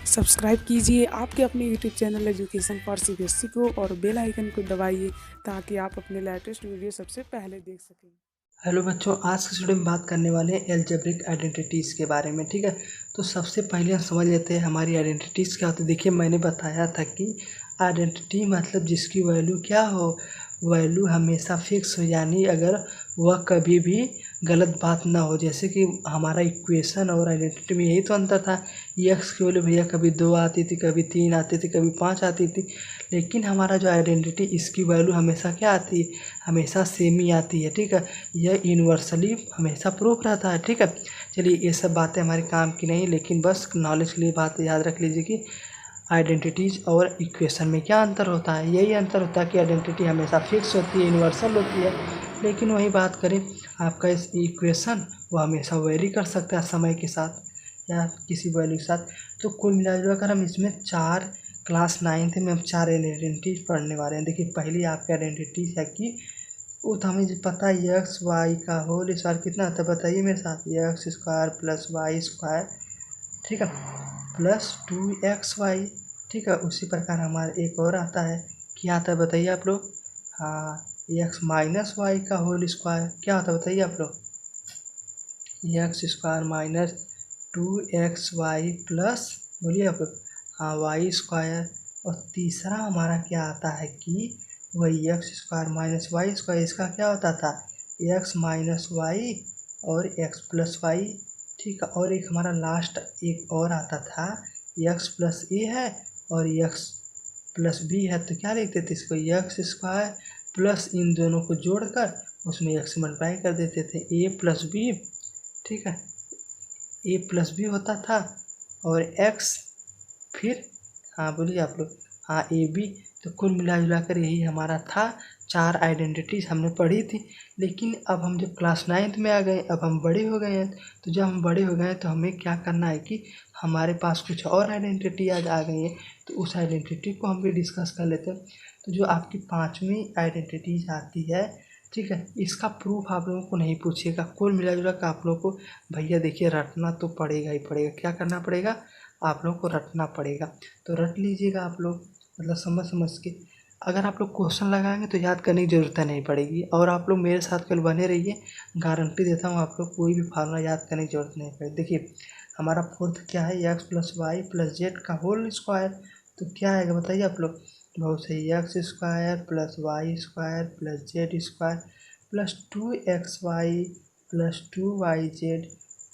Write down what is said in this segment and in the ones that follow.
Subscribe कीजिए आपके अपने YouTube channel education for CBSE को और बेल आइकन को दबाइए ताकि आप अपने लेटेस्ट वीडियो सबसे पहले देख सकें। हेलो बच्चों, आज के स्टूडियो में बात करने वाले हैं एल्जेब्रिक आइडेंटिटीज़ के बारे में। ठीक है, तो सबसे पहले हम समझ लेते हैं हमारी आइडेंटिटीज़ क्या होती है। देखिए, मैंने बताया था कि आइडेंटिटी मतलब जिसकी वैल्यू क्या हो, वैल्यू हमेशा फिक्स हो, यानी अगर वह कभी भी गलत बात ना हो। जैसे कि हमारा इक्वेशन और आइडेंटिटी में यही तो अंतर था। एक्स की वैल्यू भैया कभी 2 आती थी, कभी 3 आती थी, कभी 5 आती थी, लेकिन हमारा जो आइडेंटिटी इसकी वैल्यू हमेशा क्या आती है, हमेशा सेम ही आती है। ठीक है, यह यूनिवर्सली हमेशा प्रूफ रहता है। ठीक है, चलिए ये सब बातें हमारे काम की नहीं, लेकिन बस नॉलेज के लिए बात याद रख लीजिए कि आइडेंटिटीज़ और इक्वेशन में क्या अंतर होता है। यही अंतर होता है कि आइडेंटिटी हमेशा फिक्स होती है, यूनिवर्सल होती है, लेकिन वही बात करें आपका इस इक्वेशन, वो हमेशा वेरी कर सकता है समय के साथ या किसी वैल्यू के साथ। तो कुल मिला कर हम इसमें क्लास 9th में हम 4 आइडेंटिटी पढ़ने वाले हैं। देखिए, पहली आपकी आइडेंटिटी है कि वो तो हमें पता है एक्स वाई का होल स्क्वायर कितना होता है, बताइए मेरे साथ। X square plus y square, ठीक है, प्लस 2xy। ठीक है, उसी प्रकार हमारा एक और आता है, क्या आता है बताइए आप लोग। हाँ, एक्स माइनस वाई का होल स्क्वायर क्या होता है बताइए आप लोग। X square minus 2xy plus, बोलिए आप लोग, हाँ, वाई स्क्वायर। और तीसरा हमारा क्या आता है कि वही x square minus y square, इसका क्या होता था, एक्स माइनस वाई और एक्स प्लस वाई। ठीक है, और एक हमारा लास्ट एक और आता था, एक्स प्लस ए है और एक्स प्लस बी है, तो क्या लिखते थे इसको, एक्स स्क्वायर प्लस इन दोनों को जोड़कर उसमें एक्स मल्टीप्लाई कर देते थे, ए प्लस बी। ठीक है, ए प्लस बी होता था और एक्स, फिर, हाँ बोलिए आप लोग, हाँ, ए बी। तो कुल मिला जुला कर यही हमारा था। 4 आइडेंटिटीज़ हमने पढ़ी थी, लेकिन अब हम जब क्लास 9th में आ गए, अब हम बड़े हो गए हैं, तो जब हम बड़े हो गए हैं तो हमें क्या करना है कि हमारे पास कुछ और आइडेंटिटी आज आ गई है, तो उस आइडेंटिटी को हम भी डिस्कस कर लेते हैं। तो जो आपकी 5वीं आइडेंटिटीज आती है, ठीक है, इसका प्रूफ आप लोगों को नहीं पूछेगा। कुल मिला जुला कर आप लोगों को भैया देखिए रटना तो पड़ेगा ही पड़ेगा। क्या करना पड़ेगा, आप लोग को रटना पड़ेगा। तो रट लीजिएगा आप लोग, मतलब समझ समझ के। अगर आप लोग क्वेश्चन लगाएंगे तो याद करने की ज़रूरत नहीं पड़ेगी, और आप लोग मेरे साथ कल बने रहिए, गारंटी देता हूँ आप लोग कोई भी फार्मूला याद करने की ज़रूरत नहीं पड़ेगी। देखिए, हमारा फोर्थ क्या है, x plus y plus z का होल स्क्वायर। तो क्या आएगा बताइए आप लोग, बहुत सही, x square plus y square plus z square plus 2xy plus 2yz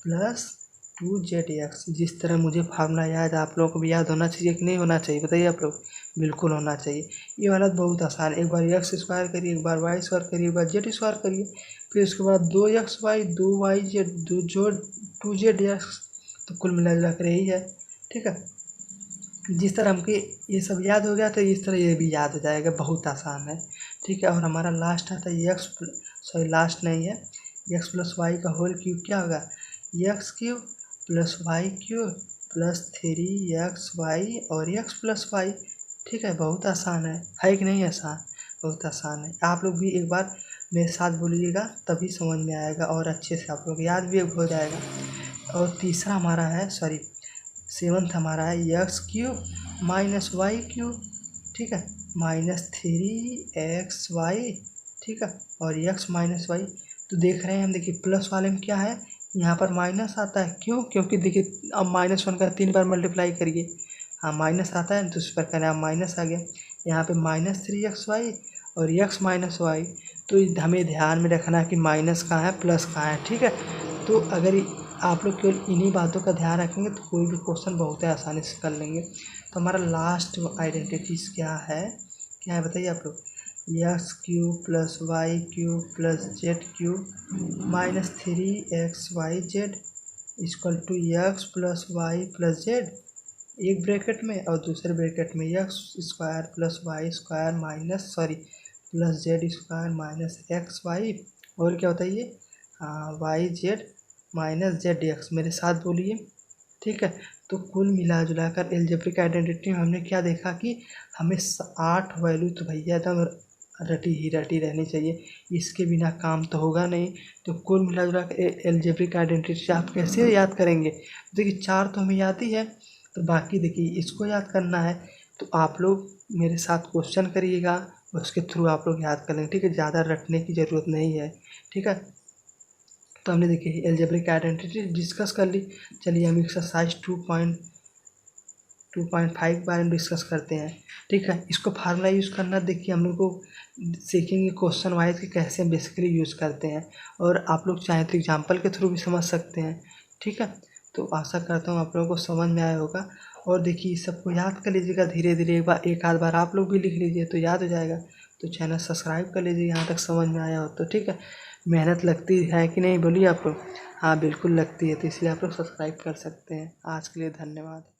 plus 2zx। जिस तरह मुझे फार्मूला याद है, आप लोगों को भी याद होना चाहिए कि नहीं होना चाहिए, बताइए आप लोग। बिल्कुल होना चाहिए। ये वाला बहुत आसान है, एक बार एक्स स्क्वायर करिए, एक बार वाई स्क्वायर करिए, एक बार जेड स्क्वायर करिए, फिर उसके बाद 2xy 2yz 2z2zx। तो कुल मिला जुला कर यही है। ठीक है, जिस तरह हमको ये सब याद हो गया तो इस तरह ये भी याद हो जाएगा, बहुत आसान है। ठीक है, और हमारा लास्ट आता है लास्ट नहीं है, एक्स प्लस वाई का होल क्यूब क्या होगा, x cube plus y cube plus 3xy और एक्स प्लस वाई। ठीक है, बहुत आसान है कि नहीं आसान, बहुत आसान है। आप लोग भी एक बार मेरे साथ बोलिएगा, तभी समझ में आएगा और अच्छे से आप लोग याद भी हो जाएगा। और तीसरा हमारा है, सॉरी, 7th हमारा है x cube minus y cube. ठीक है, -3xy। ठीक है, और एक्स माइनस वाई। तो देख रहे हैं हम, देखिए प्लस वाले में क्या है, यहाँ पर माइनस आता है, क्यों, क्योंकि देखिए अब -1 का 3 बार मल्टीप्लाई करिए, हाँ माइनस आता है, तो उस पर करें, माइनस आ गया। यहाँ पे -3xy और एक्स माइनस वाई। तो हमें ध्यान में रखना है कि माइनस कहाँ है, प्लस कहाँ है। ठीक है, तो अगर आप लोग केवल इन्हीं बातों का ध्यान रखेंगे तो कोई भी क्वेश्चन बहुत ही आसानी से कर लेंगे। तो हमारा लास्ट आइडेंटिटीज क्या है बताइए आप लोग, x cube plus y cube plus z cube minus 3xyz equal to x plus y plus z, एक ब्रैकेट में, और दूसरे ब्रैकेट में x square plus y square minus, sorry, plus z square minus x y, और क्या बताइए, हाँ, y z minus z x, मेरे साथ बोलिए। ठीक है, तो कुल मिला जुला कर एल्जेब्रिक आइडेंटिटी में हमने क्या देखा कि हमें 8 वैल्यू तो भैया एकदम रटी रहनी चाहिए, इसके बिना काम तो होगा नहीं। तो कुल मिला जुला कर एल्जेब्रिक आइडेंटिटी आप कैसे याद करेंगे, देखिए 4 तो हमें याद ही है, तो बाकी देखिए इसको याद करना है तो आप लोग मेरे साथ क्वेश्चन करिएगा, उसके थ्रू आप लोग याद कर लेंगे, ठीक है। ज़्यादा रटने की ज़रूरत नहीं है, ठीक है। तो हमने देखिए एल्जेब्रिक आइडेंटिटी डिस्कस कर ली। चलिए हम एक्सरसाइज 2.5 के बारे में डिस्कस करते हैं, ठीक है। इसको फार्मूला यूज़ करना देखिए हम लोग को सीखेंगे क्वेश्चन वाइज कि कैसे हम बेसिकली यूज़ करते हैं, और आप लोग चाहें तो एग्जाम्पल के थ्रू भी समझ सकते हैं, ठीक है। तो आशा करता हूँ आप लोगों को समझ में आया होगा। और देखिए सबको याद कर लीजिएगा धीरे धीरे, एक आध बार आप लोग भी लिख लीजिए तो याद हो जाएगा। तो चैनल सब्सक्राइब कर लीजिए यहाँ तक समझ में आया हो तो, ठीक है। मेहनत लगती है कि नहीं बोलिए आप लोग? हाँ बिल्कुल लगती है, तो इसलिए आप लोग सब्सक्राइब कर सकते हैं। आज के लिए धन्यवाद।